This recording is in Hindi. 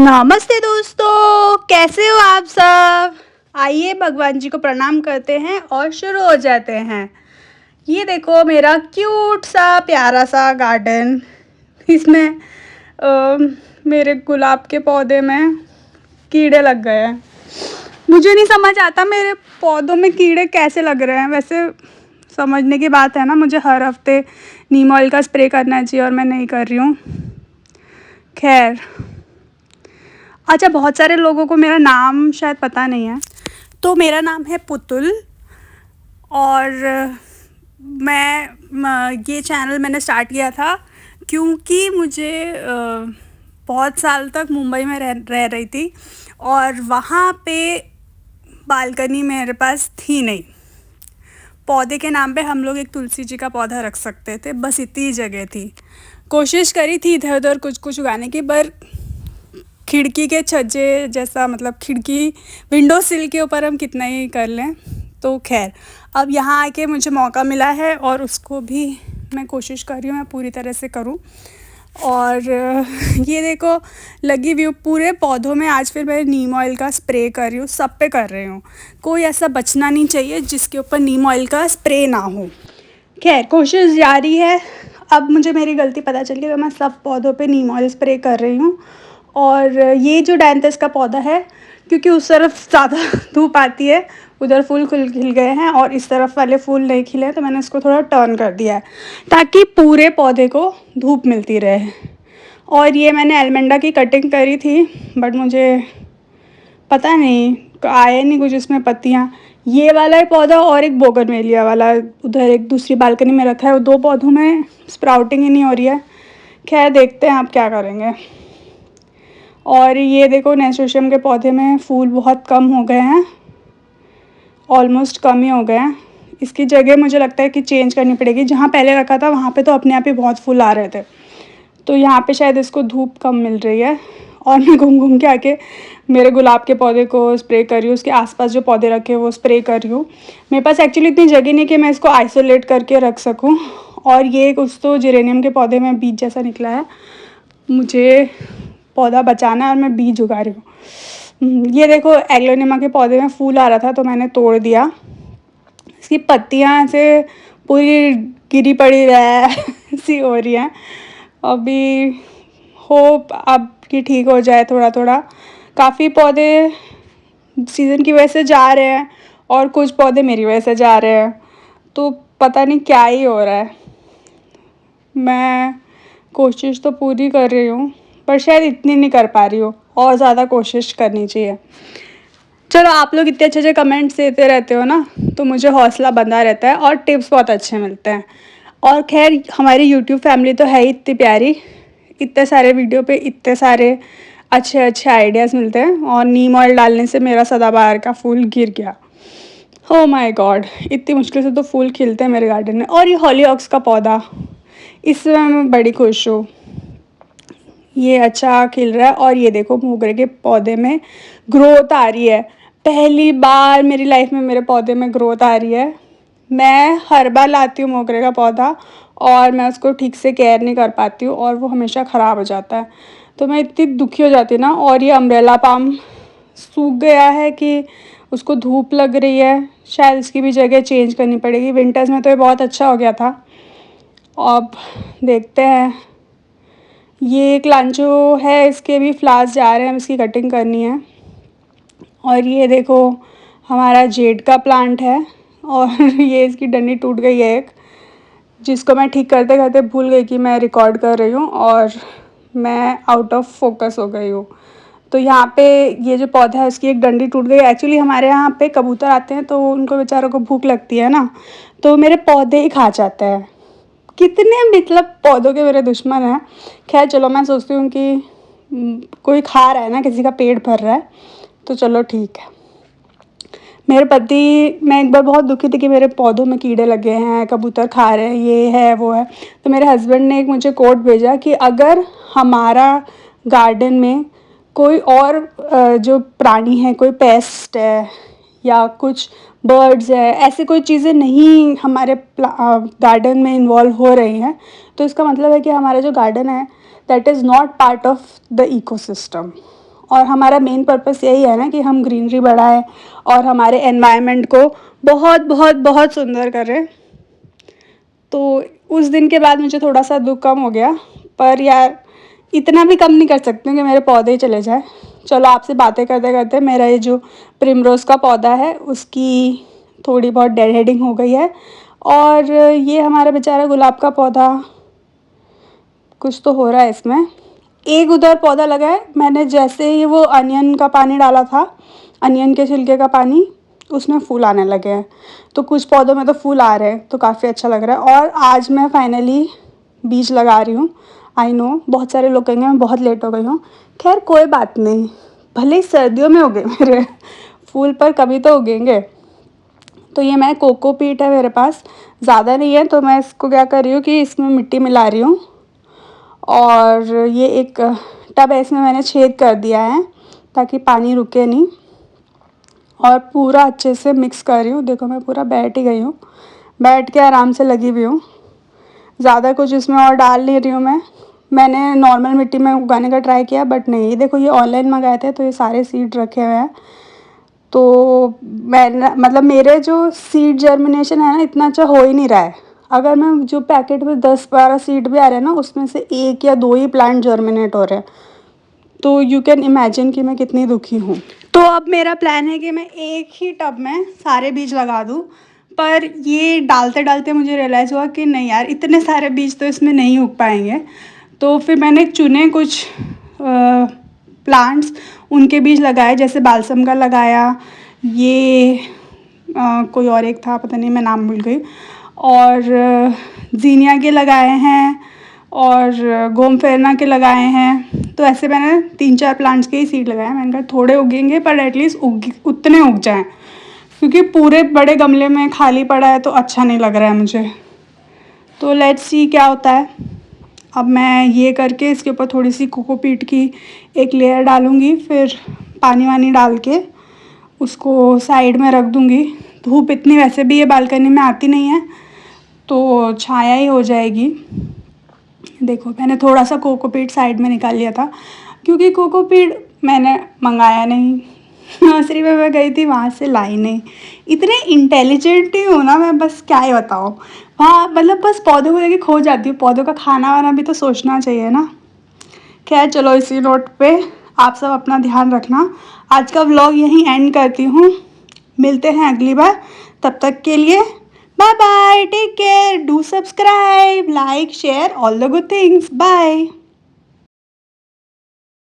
नमस्ते दोस्तों, कैसे हो आप सब। आइए भगवान जी को प्रणाम करते हैं और शुरू हो जाते हैं। ये देखो मेरा क्यूट सा प्यारा सा गार्डन। इसमें मेरे गुलाब के पौधे में कीड़े लग गए हैं। मुझे नहीं समझ आता मेरे पौधों में कीड़े कैसे लग रहे हैं। वैसे समझने की बात है ना, मुझे हर हफ्ते नीम ऑयल का स्प्रे करना चाहिए और मैं नहीं कर रही हूँ। खैर, अच्छा, बहुत सारे लोगों को मेरा नाम शायद पता नहीं है। तो मेरा नाम है पुतुल और ये चैनल मैंने स्टार्ट किया था क्योंकि मुझे बहुत साल तक मुंबई में रह रही थी और वहाँ पे बालकनी मेरे पास थी नहीं। पौधे के नाम पे हम लोग एक तुलसी जी का पौधा रख सकते थे, बस इतनी जगह थी। कोशिश करी थी इधर उधर कुछ कुछ उगाने की, पर खिड़की के छज्जे जैसा, मतलब खिड़की विंडो सिल के ऊपर हम कितना ही कर लें। तो खैर, अब यहाँ आके मुझे मौका मिला है और उसको भी मैं कोशिश कर रही हूँ मैं पूरी तरह से करूँ। और ये देखो लगी हुई पूरे पौधों में। आज फिर मैं नीम ऑयल का स्प्रे कर रही हूँ, सब पे कर रही हूँ। कोई ऐसा बचना नहीं चाहिए जिसके ऊपर नीम ऑयल का स्प्रे ना हो। खैर, कोशिश जारी है। अब मुझे मेरी गलती पता चल गई तो मैं सब पौधों पे नीम ऑयल स्प्रे कर रही हूँ। और ये जो डायंथस का पौधा है, क्योंकि उस तरफ ज़्यादा धूप आती है, उधर फूल खिल गए हैं और इस तरफ वाले फूल नहीं खिले हैं, तो मैंने इसको थोड़ा टर्न कर दिया है ताकि पूरे पौधे को धूप मिलती रहे। और ये मैंने एलमेंडा की कटिंग करी थी, बट मुझे पता नहीं आया नहीं कुछ इसमें पत्तियाँ। ये वाला ही पौधा और एक बोगनवेलिया वाला उधर एक दूसरी बालकनी में रखा है, वो दो पौधों में स्प्राउटिंग ही नहीं हो रही है। खैर, देखते हैं आप क्या करेंगे। और ये देखो नेसोशियम के पौधे में फूल बहुत कम हो गए हैं, ऑलमोस्ट कम ही हो गए हैं। इसकी जगह मुझे लगता है कि चेंज करनी पड़ेगी। जहाँ पहले रखा था वहाँ पे तो अपने आप ही बहुत फूल आ रहे थे, तो यहाँ पे शायद इसको धूप कम मिल रही है। और मैं घूम घूम के आके मेरे गुलाब के पौधे को स्प्रे कर रही हूँ, उसके आसपास जो पौधे रखे वो स्प्रे कर रही हूँ। मेरे पास एक्चुअली इतनी जगह नहीं कि मैं इसको आइसोलेट करके रख सकूँ। और ये कुछ तो जेरेनियम के पौधे में बीज जैसा निकला है, मुझे पौधा बचाना है और मैं बीज उगा रही हूँ। ये देखो एग्लोनिमा के पौधे में फूल आ रहा था तो मैंने तोड़ दिया। इसकी पत्तियाँ ऐसे पूरी गिरी पड़ी सी हो रही हैं। अभी होप अब कि ठीक हो जाए थोड़ा थोड़ा। काफ़ी पौधे सीज़न की वजह से जा रहे हैं और कुछ पौधे मेरी वजह से जा रहे हैं, तो पता नहीं क्या ही हो रहा है। मैं कोशिश तो पूरी कर रही हूँ पर शायद इतनी नहीं कर पा रही हूँ, और ज़्यादा कोशिश करनी चाहिए। चलो, आप लोग इतने अच्छे अच्छे कमेंट्स देते रहते हो ना, तो मुझे हौसला बंधा रहता है और टिप्स बहुत अच्छे मिलते हैं। और खैर, हमारी यूट्यूब फैमिली तो है ही इतनी प्यारी, इतने सारे वीडियो पे इतने सारे अच्छे अच्छे आइडियाज़ मिलते हैं। और नीम ऑयल डालने से मेरा सदाबहार का फूल गिर गया। ओह माय गॉड, इतनी मुश्किल से तो फूल खिलते हैं मेरे गार्डन में। और ये हॉलीहॉक्स का पौधा, इससे मैं बड़ी खुश हूँ, ये अच्छा खिल रहा है। और ये देखो मोगरे के पौधे में ग्रोथ आ रही है। पहली बार मेरी लाइफ में मेरे पौधे में ग्रोथ आ रही है। मैं हर बार लाती हूँ मोगरे का पौधा और मैं उसको ठीक से केयर नहीं कर पाती हूँ और वो हमेशा ख़राब हो जाता है, तो मैं इतनी दुखी हो जाती हूँ ना। और ये अम्ब्रेला पाम सूख गया है कि उसको धूप लग रही है, शायद इसकी भी जगह चेंज करनी पड़ेगी। विंटर्स में तो ये बहुत अच्छा हो गया था, अब देखते हैं। ये एक लांचो है, इसके भी फ्लावर्स जा रहे हैं, इसकी कटिंग करनी है। और ये देखो हमारा जेड का प्लांट है और ये इसकी डंडी टूट गई है एक, जिसको मैं ठीक करते करते भूल गई कि मैं रिकॉर्ड कर रही हूँ और मैं आउट ऑफ फोकस हो गई हूँ। तो यहाँ पे ये जो पौधा है उसकी एक डंडी टूट गई। एक्चुअली हमारे यहाँ पे कबूतर आते हैं तो उनको बेचारों को भूख लगती है ना, तो मेरे पौधे ही खा जाते हैं। कितने मतलब पौधों के मेरे दुश्मन हैं। खैर चलो, मैं सोचती हूँ कि कोई खा रहा है ना, किसी का पेट भर रहा है, तो चलो ठीक है। मेरे पति, मैं एक बार बहुत दुखी थी कि मेरे पौधों में कीड़े लगे हैं, कबूतर खा रहे हैं, ये है वो है। तो मेरे हस्बैंड ने एक मुझे कोट भेजा कि अगर हमारा गार्डन में कोई और जो प्राणी है, कोई पेस्ट है या कुछ बर्ड्स है, ऐसी कोई चीज़ें नहीं हमारे गार्डन में इन्वॉल्व हो रही हैं, तो इसका मतलब है कि हमारा जो गार्डन है that is not part of the ecosystem. और हमारा मेन पर्पस यही है ना कि हम ग्रीनरी बढ़ाएं और हमारे एनवायरनमेंट को बहुत बहुत बहुत सुंदर करें। तो उस दिन के बाद मुझे थोड़ा सा दुख कम हो गया, पर यार इतना भी कम नहीं कर सकती हूँ कि मेरे पौधे ही चले जाए। चलो आपसे बातें करते करते मेरा ये जो प्रिमरोज़ का पौधा है उसकी थोड़ी बहुत डेड हेडिंग हो गई है, और ये हमारा बेचारा गुलाब का पौधा कुछ तो हो रहा है इसमें। एक उधर पौधा लगा है, मैंने जैसे ही वो अनियन का पानी डाला था, अनियन के छिलके का पानी, उसमें फूल आने लगे हैं। तो कुछ पौधों में तो फूल आ रहे हैं, तो काफ़ी अच्छा लग रहा है। और आज मैं फाइनली बीज लगा रही हूँ। आई नो बहुत सारे लोग कहेंगे मैं बहुत लेट हो गई हूँ, खैर कोई बात नहीं, भले ही सर्दियों में उगे मेरे फूल, पर कभी तो उगेंगे। तो ये मैं कोकोपीट है मेरे पास, ज़्यादा नहीं है, तो मैं इसको क्या कर रही हूँ कि इसमें मिट्टी मिला रही हूँ, और ये एक टब है, इसमें मैंने छेद कर दिया है ताकि पानी रुके नहीं, और पूरा अच्छे से मिक्स कर रही हूँ। देखो मैं पूरा बैठ ही गई हूँ, बैठ के आराम से लगी हुई हूँ। ज़्यादा कुछ इसमें और डाल नहीं रही हूँ मैंने नॉर्मल मिट्टी में उगाने का ट्राई किया, बट नहीं, देखो ये ऑनलाइन मंगाए थे तो ये सारे सीड रखे हुए हैं। तो मैंने मतलब मेरे जो सीड जर्मिनेशन है ना इतना अच्छा हो ही नहीं रहा है। अगर मैं जो पैकेट में 10-12 सीड भी आ रहे हैं ना, उसमें से 1 या 2 ही प्लांट जर्मिनेट हो रहे हैं। तो यू कैन इमेजिन कि मैं कितनी दुखी हूँ। तो अब मेरा प्लान है कि मैं एक ही टब में सारे बीज लगा दूँ, पर ये डालते डालते मुझे रियलाइज़ हुआ कि नहीं यार, इतने सारे बीज तो इसमें नहीं उग पाएंगे। तो फिर मैंने चुने कुछ प्लांट्स, उनके बीज लगाए, जैसे बालसम का लगाया, ये कोई और एक था पता नहीं मैं नाम भूल गई, और जीनिया के लगाए हैं, और गोमफेरना के लगाए हैं। तो ऐसे मैंने 3-4 प्लांट्स के ही सीड लगाए हैं। मैंने कहा थोड़े उगेंगे पर एटलीस्ट उतने उग जाएं, क्योंकि पूरे बड़े गमले में खाली पड़ा है तो अच्छा नहीं लग रहा है मुझे। तो लेट्स सी क्या होता है। अब मैं ये करके इसके ऊपर थोड़ी सी कोकोपीट की एक लेयर डालूँगी, फिर पानी वानी डाल के उसको साइड में रख दूँगी। धूप इतनी वैसे भी ये बालकनी में आती नहीं है, तो छाया ही हो जाएगी। देखो मैंने थोड़ा सा कोकोपीट साइड में निकाल लिया था, क्योंकि कोकोपीट मैंने मंगाया नहीं, नर्सरी में मैं गई थी वहाँ से लाई नहीं। इतने इंटेलिजेंट ही हूँ ना मैं, बस क्या ही बताऊँ। वहाँ मतलब बस पौधों को लेके खो जाती हूँ, पौधों का खाना वाना भी तो सोचना चाहिए ना। खैर चलो, इसी नोट पे आप सब अपना ध्यान रखना। आज का व्लॉग यहीं एंड करती हूँ, मिलते हैं अगली बार, तब तक के लिए bye bye, take care, do subscribe, like, share all the good things, bye.